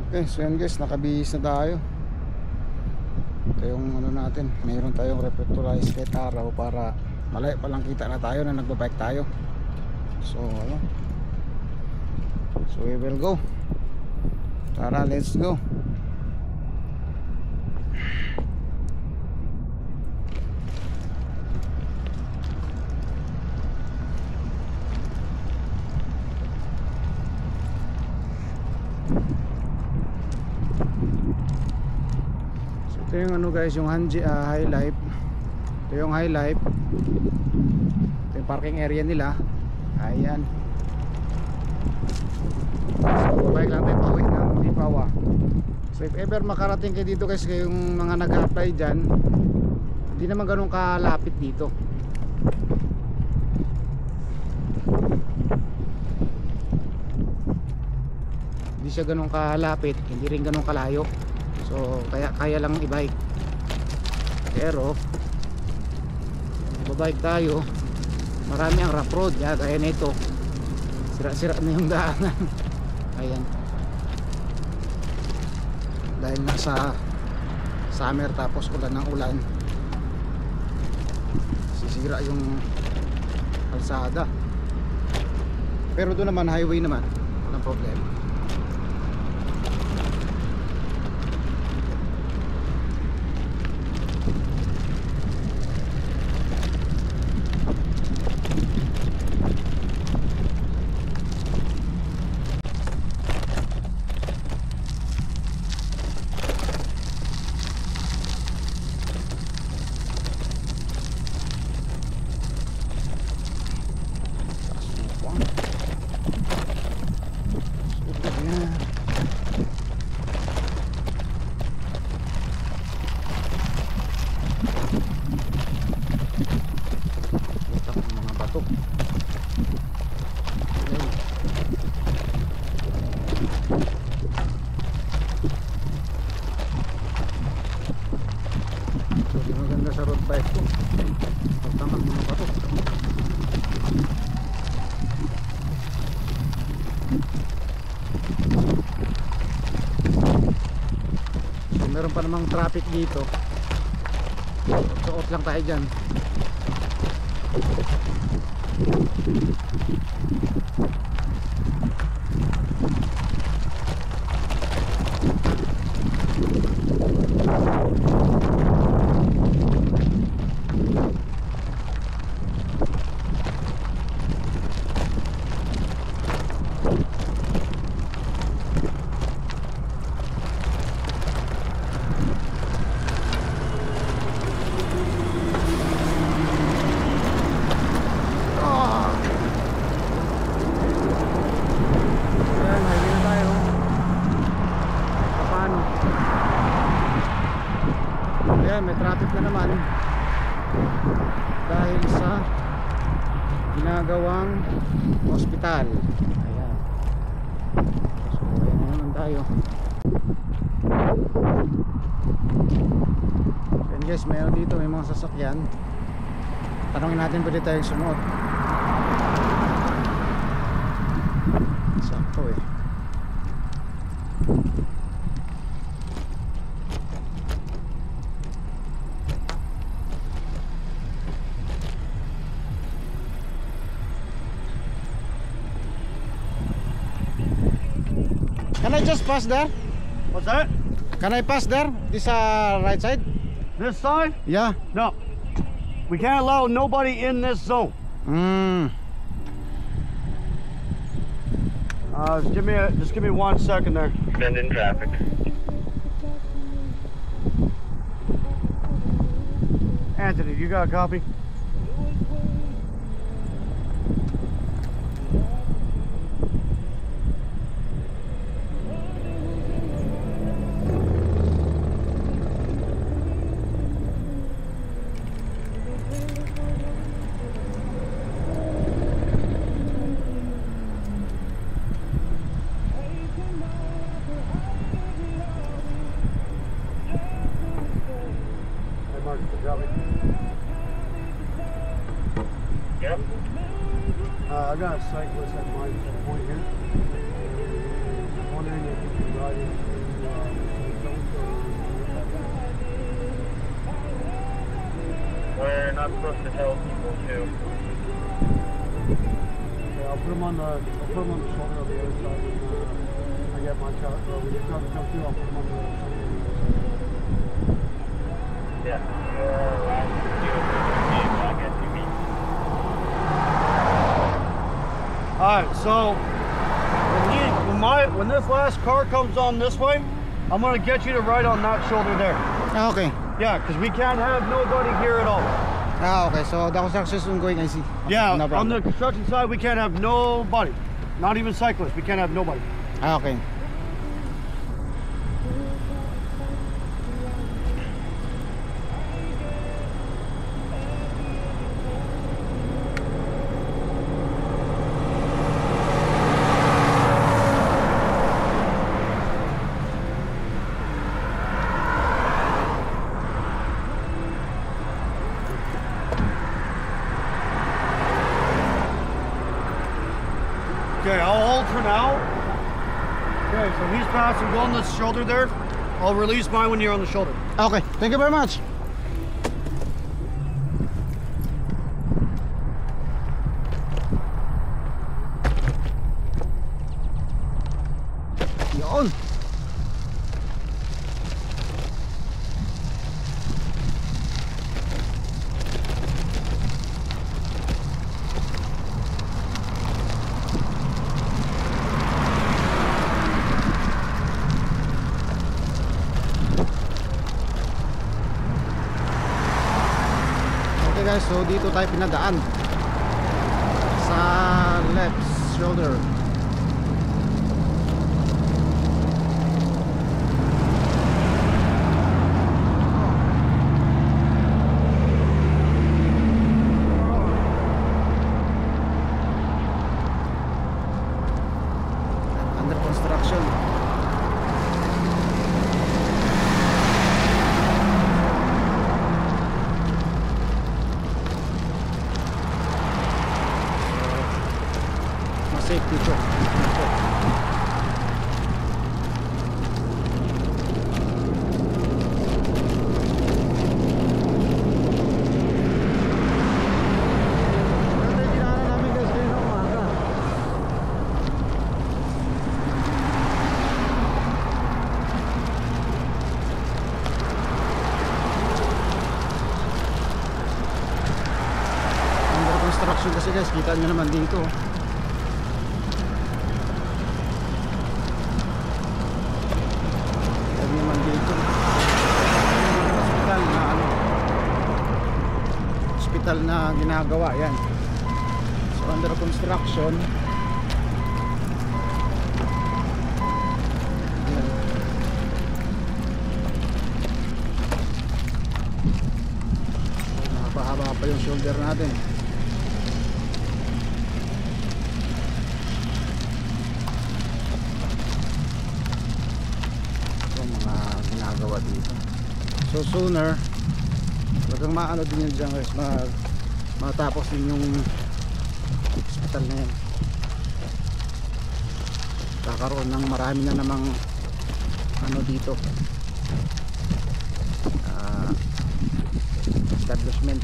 Okay, so yan guys, nakabihis na tayo. Ito yung ano natin, mayroon tayong reflectorized kahit araw para malay palang kita na tayo na nagbabike tayo. So ano, so we will go. Tara, let's go. Ito yung ano guys, yung High Life. Ito yung High Life. Ito yung parking area nila. Ayan. So bike lang tayo pauwi ng Lipawa. So if ever makarating kayo dito guys, kayong mga nag-apply dyan, hindi naman ganun kalapit dito. Hindi siya ganun kalapit, hindi rin ganun kalayo. So kaya lang i-bike. Pero babike tayo, marami ang rough road ya, gaya nito. Sira-sira na yung daanan. Ayan. Dahil nasa summer tapos ulan ng ulan, sisira yung kalsada. Pero doon naman highway naman, walang problema. Meron pa namang traffic dito. Suot lang tayo dyan. May traffic na naman dahil sa ginagawang hospital. Ayan. So ayan na naman tayo. And guys, mayroon dito, may mga sasakyan. Tanongin natin pwede tayong sumunod. Sakto eh. Can I just pass there? What's that? Can I pass there? This right side? This side? Yeah. No. We can't allow nobody in this zone. Just give me 1 second there. Bend in traffic. Anthony, you got a copy? Yep. I got a cyclist at my point here. Wondering if you can ride decided We're not supposed to tell people to. okay, I'll put them on the shoulder on the other side when I get my truck. When your truck comes through, I'll put them on the shoulder on the other side. Yeah. You're allowed to do it with your I guess you mean. Alright, so when this last car comes on this way, I'm gonna get you to ride on that shoulder there. Ah, okay. Yeah, because we can't have nobody here at all. Ah, okay. So the construction is ongoing, I see. Yeah, No on problem. the construction side, we can't have nobody. Not even cyclists. We can't have nobody. Ah, okay. Okay, I'll hold for now. Okay, so he's passing, go on the shoulder there. I'll release mine when you're on the shoulder. Okay. Thank you very much. Yun. Okay guys, so dito tayo pinadaan sa left shoulder. Under construction. Safe dito. Under construction kasi guys, kita nyo naman dito. Hospital na ginagawa yan. So under construction. Yan. So, napahaba pa yung shoulder natin. So mga ginagawa dito. So sooner talagang maano din yun dyan guys, matapos din yung hospital na yan. Kakaroon ng marami na namang ano dito, establishment.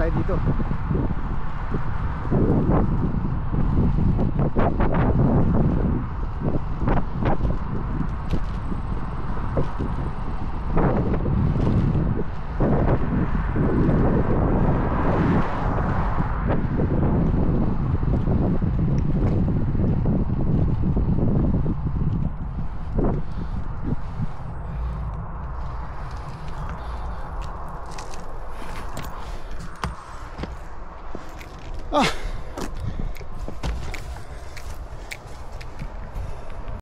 tayo dito.